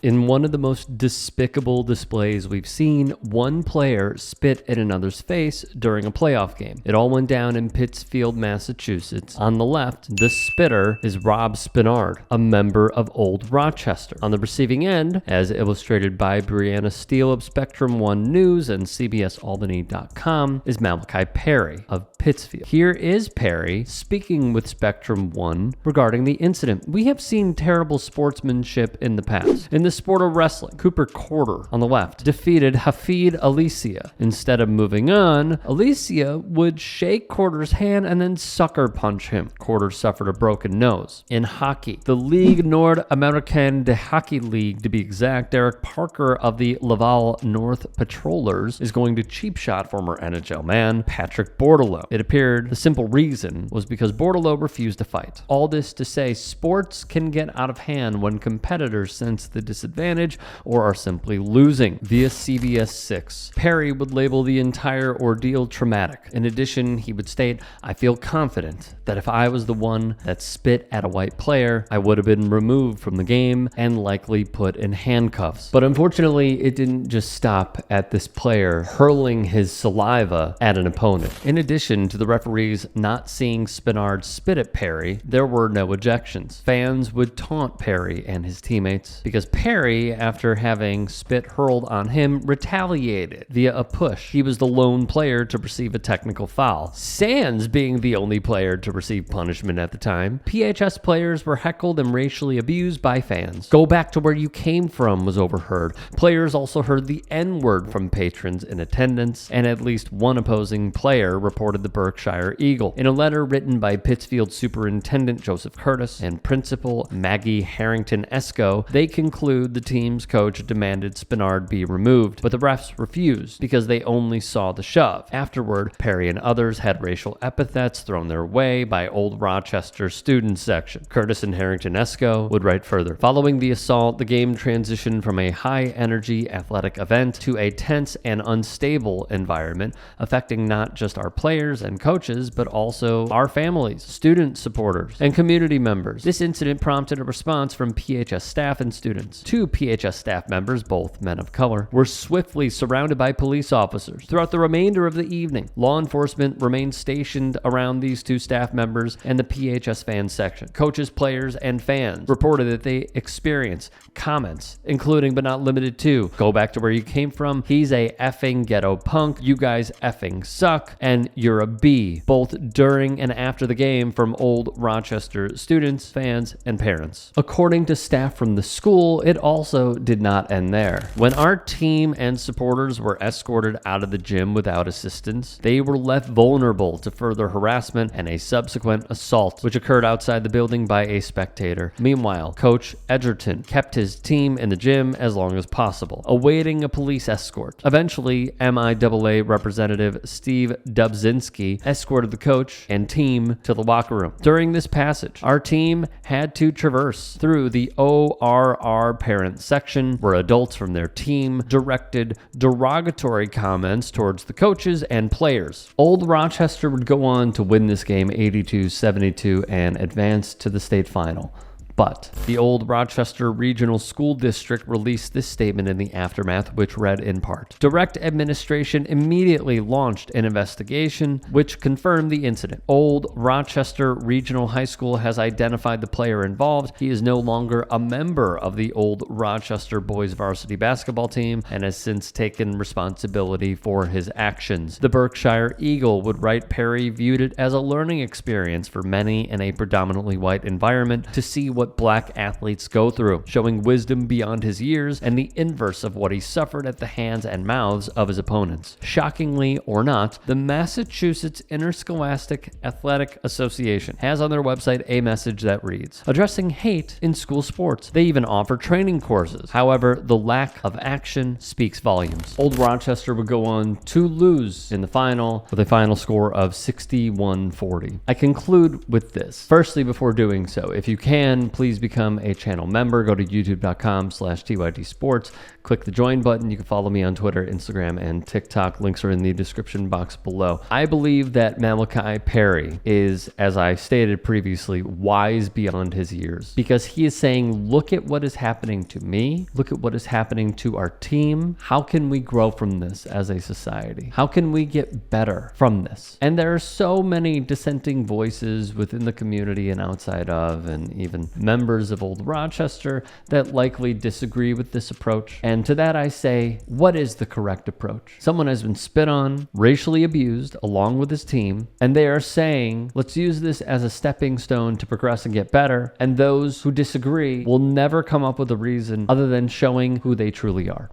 In one of the most despicable displays we've seen, one player spit in another's face during a playoff game. It all went down in Pittsfield, Massachusetts. On the left, the spitter is Rob Spenard, a member of Old Rochester. On the receiving end, as illustrated by Brianna Steele of Spectrum One News and CBSAlbany.com, is Malachi Perry of Pittsfield. Here is Perry speaking with Spectrum One regarding the incident. We have seen terrible sportsmanship in the past. In the sport of wrestling, Cooper Corder on the left defeated Hafid Alicia. Instead of moving on, Alicia would shake Corder's hand and then sucker punch him. Corder suffered a broken nose. In hockey, the Ligue Nord-Américaine de Hockey League, to be exact, Derek Parker of the Laval North Patrollers is going to cheap shot former NHL man Patrick Bordelot. It appeared the simple reason was because Bordelot refused to fight. All this to say, sports can get out of hand when competitors sense the disadvantage or are simply losing. Via CBS 6, Perry would label the entire ordeal traumatic. In addition, he would state, "I feel confident that if I was the one that spit at a white player, I would have been removed from the game and likely put in handcuffs." But unfortunately, it didn't just stop at this player hurling his saliva at an opponent. In addition to the referees not seeing Spenard spit at Perry, there were no ejections. Fans would taunt Perry and his teammates because Perry, after having spit hurled on him, retaliated via a push. He was the lone player to receive a technical foul, Sands being the only player to receive punishment at the time. PHS players were heckled and racially abused by fans. "Go back to where you came from" was overheard. Players also heard the N-word from patrons in attendance, and at least one opposing player reported the Berkshire Eagle. In a letter written by Pittsfield Superintendent Joseph Curtis and Principal Maggie Harrington Esco, they conclude the team's coach demanded Spenard be removed, but the refs refused because they only saw the shove. Afterward, Perry and others had racial epithets thrown their way by Old Rochester student section. Curtis and Harrington Esco would write further. Following the assault, the game transitioned from a high-energy athletic event to a tense and unstable environment, affecting not just our players and coaches, but also our families, student supporters, and community members. This incident prompted a response from PHS staff and students. Two PHS staff members, both men of color, were swiftly surrounded by police officers. Throughout the remainder of the evening, law enforcement remained stationed around these two staff members and the PHS fan section. Coaches, players, and fans reported that they experienced comments, including but not limited to, "Go back to where you came from," "He's a effing ghetto punk," "You guys effing suck," and "You're a B," both during and after the game from Old Rochester students, fans, and parents. According to staff from the school, it also did not end there. When our team and supporters were escorted out of the gym without assistance, they were left vulnerable to further harassment and a subsequent assault, which occurred outside the building by a spectator. Meanwhile, Coach Edgerton kept his team in the gym as long as possible, awaiting a police escort. Eventually, MIAA representative Steve Dubzinski escorted the coach and team to the locker room. During this passage, our team had to traverse through the ORR parent section, where adults from their team directed derogatory comments towards the coaches and players. Old Rochester would go on to win this game 82-72 and advance to the state final. But the Old Rochester Regional School District released this statement in the aftermath, which read in part, "Direct administration immediately launched an investigation which confirmed the incident. Old Rochester Regional High School has identified the player involved. He is no longer a member of the Old Rochester boys varsity basketball team and has since taken responsibility for his actions." The Berkshire Eagle would write, "Perry viewed it as a learning experience for many in a predominantly white environment to see what black athletes go through, showing wisdom beyond his years and the inverse of what he suffered at the hands and mouths of his opponents." Shockingly or not, the Massachusetts Interscholastic Athletic Association has on their website a message that reads, "Addressing hate in school sports." They even offer training courses. However, the lack of action speaks volumes. Old Rochester would go on to lose in the final with a final score of 61-40. I conclude with this. Firstly, before doing so, if you can, please become a channel member. Go to youtube.com/TYD Sports. Click the join button. You can follow me on Twitter, Instagram, and TikTok. Links are in the description box below. I believe that Malachi Perry is, as I stated previously, wise beyond his years, because he is saying, look at what is happening to me. Look at what is happening to our team. How can we grow from this as a society? How can we get better from this? And there are so many dissenting voices within the community and outside of, and even members of Old Rochester that likely disagree with this approach. And to that I say, what is the correct approach? Someone has been spit on, racially abused, along with his team, and they are saying, let's use this as a stepping stone to progress and get better. And those who disagree will never come up with a reason other than showing who they truly are.